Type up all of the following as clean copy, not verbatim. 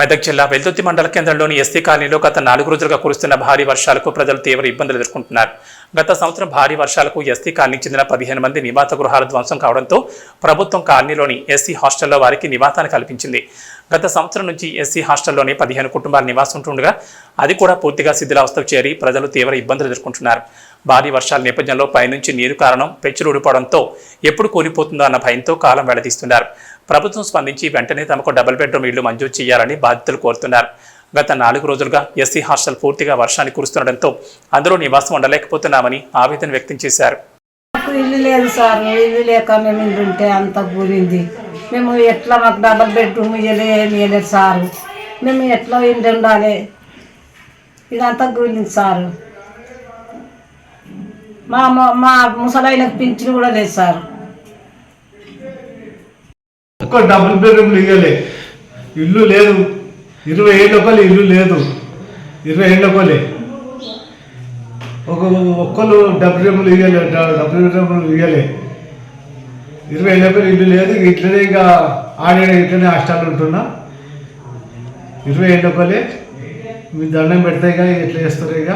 మెదక్ జిల్లా వెల్దుర్తి మండల కేంద్రంలోని ఎస్సీ కాలనీలో గత 4 రోజులుగా కురుస్తున్న భారీ వర్షాలకు ప్రజలు తీవ్ర ఇబ్బందులు ఎదుర్కొంటున్నారు. గత సంవత్సరం భారీ వర్షాలకు ఎస్సీ కాలనీకి చెందిన 15 మంది నివాస గృహాల ధ్వంసం కావడంతో ప్రభుత్వం కాలనీలోని ఎస్సీ హాస్టల్లో వారికి నివాసాన్ని కల్పించింది. గత సంవత్సరం నుంచి ఎస్సీ హాస్టల్లోని 15 కుటుంబాల నివాసం ఉంటుండగా అది కూడా పూర్తిగా శిథిలావస్థకు చేరి ప్రజలు తీవ్ర ఇబ్బందులు ఎదుర్కొంటున్నారు. భారీ వర్షాల నేపథ్యంలో పైనుంచి నీరు కారణం పెచ్చులు ఊడిపోవడంతో ఎప్పుడు కూలిపోతుందో అన్న భయంతో కాలం వెళ్లదీస్తున్నారు. ప్రభుత్వం స్పందించి వెంటనే తమకు డబుల్ బెడ్రూమ్ ఇళ్లు మంజూరు చేయాలని బాధితులు కోరుతున్నారు. గత 4 రోజులుగా ఎస్సీ హాస్టల్ పూర్తిగా వర్షాన్ని కురుస్తుండటంతో అందులో నివాసం ఉండలేకపోతున్నామని ఆవేదన వ్యక్తం చేశారు. ఇల్లు లేదు సార్, ఇల్లు లేక మేము ఇల్లు ఉంటే అంత కూలింది. మేము ఎట్లా మాకు డబుల్ బెడ్రూమ్ ఇవ్వలేదు సార్. మేము ఎట్లా ఇల్లు ఉండాలి, ఇదంతా కూలింది సార్. మా ముసలాయిలకు పింఛను కూడా లేదు సార్. ఒక్క డబుల్ బెడ్రూమ్లు ఇవ్వలే, ఇల్లు లేదు. 20 ఏళ్ళ ఒకళ్ళు ఇల్లు లేదు, 20 ఏళ్ళ ఒకళ్ళే ఒక్కళ్ళు డబుల్ బెడ్రూమ్లు ఇవ్వలే, 20 ఏళ్ళ ఒకళ్ళు ఇల్లు లేదు. ఇట్లనే ఇక ఆడే ఇట్లనే హాస్టల్ ఉంటున్నా. 20 ఏళ్ళ ఒకళ్ళే మీ దండం పెడతాయి ఇక ఎట్లా చేస్తారు. ఇక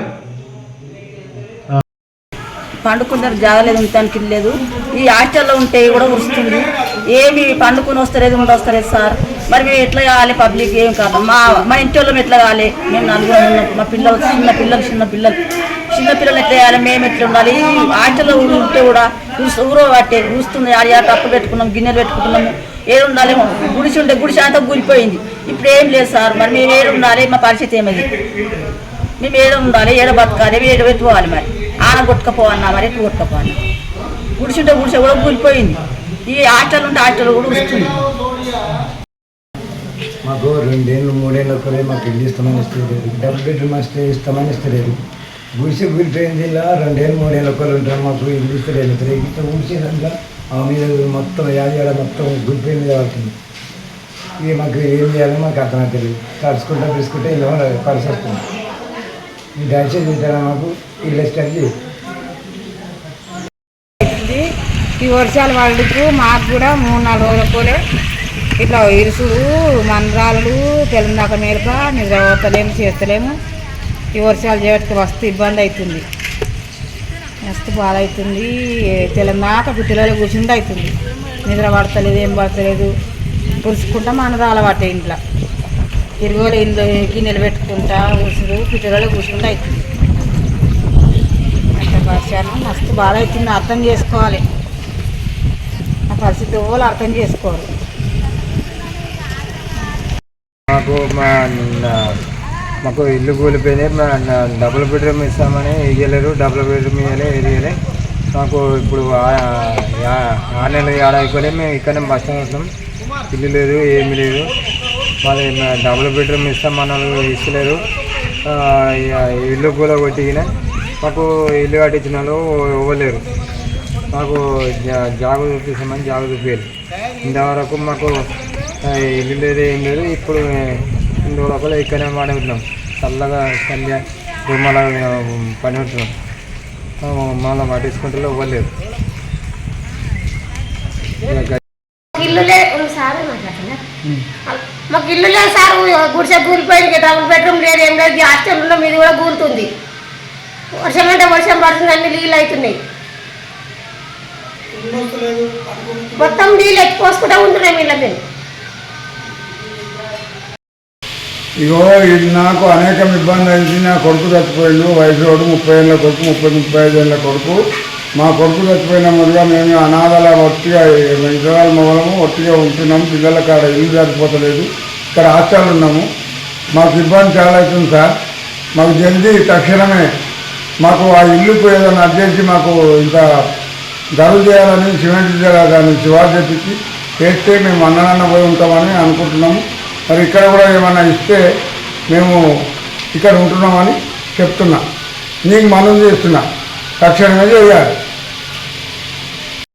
పండుకున్నారు, జాగలేదు, ఉండటానికి లేదు. ఈ హాస్టల్లో ఉంటే కూడా వస్తుంది, ఏమి పండుకొని వస్తలేదు, కూడా వస్తలేదు సార్. మరి మేము ఎట్లా కావాలి, పబ్లిక్ ఏం కాదు. మా ఇంటి వాళ్ళం ఎట్లా కావాలి? మేము 4 ఉన్నాం, మా పిల్లలు చిన్న పిల్లలు ఎట్లా చేయాలి, మేము ఎట్లా ఉండాలి? హాస్టల్లో ఉంటే కూడా ఊరో పట్టే చూస్తుంది. ఆడ కప్పు పెట్టుకున్నాం, గిన్నెలు పెట్టుకుంటున్నాము, ఏడు ఉండాలి. గుడిసి అంతా కూలిపోయింది. ఇప్పుడు ఏం లేదు సార్. మరి మేము ఏడు ఉండాలి, మా పరిస్థితి ఏమది? మేము ఏడ ఉండాలి, ఏడ బతకాలి, ఏడ పెట్టుకోవాలి. మరి ఆన కొట్టుకపోవన్నా, మరి ఎట్లా కొట్టుకపోవన్నా? గుడిసి కూడా కూలిపోయింది. ఈ హాస్టల్ ఉంటే హాస్టల్ కూడా వస్తుంది. మాకు 2 ఏళ్ళు 3 ఏళ్ళ ఒకరే మాకు ఇల్లు ఇస్తామని ఇస్తలేదు, డబుల్ బెడ్రూమ్ ఇస్తామని ఇస్తలేదు. గుడిసి కూలిపోయింది. ఇలా 2 ఏళ్ళు 3 ఏళ్ళ ఒకరు ఉంటారు, మాకు ఇల్లు ఇస్తలేదు. ఇట్లా ఊడిసి దాంట్లో ఆ మీద మొత్తం యాడ మొత్తం గుడిపోయి మీద పడుతుంది. ఇక మాకు ఏం చేయాలో మాకు అర్థమవుతుంది. తీసుకుంటే ఇలా కలిసి వస్తుంది. మీ దయచేసి తింటారా మాకు ఇల్లు స్టార్ట్ చేసి. ఈ వర్షాల వాళ్ళకు మాకు కూడా 3-4 రోజులకోలే ఇట్లా ఇరుసులు మందరాలు తెలంగాణ మేలుక నిద్రపోతలేము, చేస్తలేము. ఈ వర్షాలు చేయడానికి మస్తు ఇబ్బంది అవుతుంది, మస్తు బాధ అవుతుంది. తెలంగాణ పిల్లలు కూర్చుంటే అవుతుంది, నిద్ర పడతలేదు, ఏం పడతలేదు. పురుచుకుంటా మందరాలు పట్టే ఇంట్లో తిరుగులు ఇంట్లో గిన్నెలు పెట్టుకుంటా ఉసురు పిల్లలు కూర్చుంటే అవుతుంది. అంత వర్షాలు మస్తు బాధ అవుతుంది. అర్థం చేసుకోవాలి, ఆ పరిస్థితి వాళ్ళు అర్థం చేసుకోవాలి. మాకు ఇల్లు కూలిపోయినాయి. డబుల్ బెడ్రూమ్ ఇస్తామని ఇవ్వలేరు, డబుల్ బెడ్రూమ్ ఇవ్వలే, ఇవ్వలే. మాకు ఇప్పుడు 6 నెలలు అయిపోయి మేము ఇక్కడనే బస్ స్టాండ్ వస్తాం. ఇల్లు లేదు, ఏమీ లేదు. మళ్ళీ డబుల్ బెడ్రూమ్ ఇస్తామన్నారు, ఇస్తలేరు. ఇల్లు కూడా కొట్టిన మాకు ఇల్లు కట్టించిన వాళ్ళు ఇవ్వలేరు. మాకు జాగు చూపిస్తామని జాగు చూపించాలి. ఇంతవరకు మాకు ఇల్లు లేదు, ఏం లేదు. ఇప్పుడు 2 రోజులు ఇక్కడనే వాడి ఉంటున్నాం, చల్లగా చల్లి రూమాల పని ఉంటున్నాం. మళ్ళీ పట్టించుకుంటే ఇవ్వలేదు. మాకు ఇల్లు లేదు సార్. గుడిసె కూలిపోయింది, డబుల్ బెడ్రూమ్ లేదు, ఏం లేదు. హాస్టల్ ఉన్న మీది కూడా కూలుతుంది. వర్షం అంటే వర్షం పడుతుంది, అన్ని నీళ్ళు అవుతున్నాయి. మొత్తం నీళ్ళు ఎత్తిపోసుకుంటూ ఉంటున్నాయి వీళ్ళ మీద. ఇగో ఇది నాకు అనేకం ఇబ్బంది అయింది. నా కొడుకు చచ్చిపోయిండు, వయసు 30 ఏళ్ళ కొడుకు, 35 ఏళ్ళ కొడుకు. మా కొడుకు చచ్చిపోయిన మొదలుగా మేము అనాథాల ఒట్టిగా ఇతరాల మొదలము ఒట్టిగా ఉంటున్నాము. పిల్లల కాడ ఇల్లు సరిపోతలేదు, ఇక్కడ హాస్టల్ ఉన్నాము. మాకు ఇబ్బంది చాలా అవుతుంది సార్. మాకు జల్దీ తక్షణమే మాకు ఆ ఇల్లుకు ఏదైనా అర్జెన్సీ మాకు ఇంత గరువు చేయాలని సిమెంట్ దాన్ని శివారు తెప్పించి చేస్తే మేము అన్ననన్న పోయి ఉంటామని అనుకుంటున్నాము. మరి ఇక్కడ కూడా ఏమన్నా ఇస్తే మేము ఇక్కడ ఉంటున్నామని చెప్తున్నా. నీకు మనం చేస్తున్నా, తక్షణమే చేయాలి.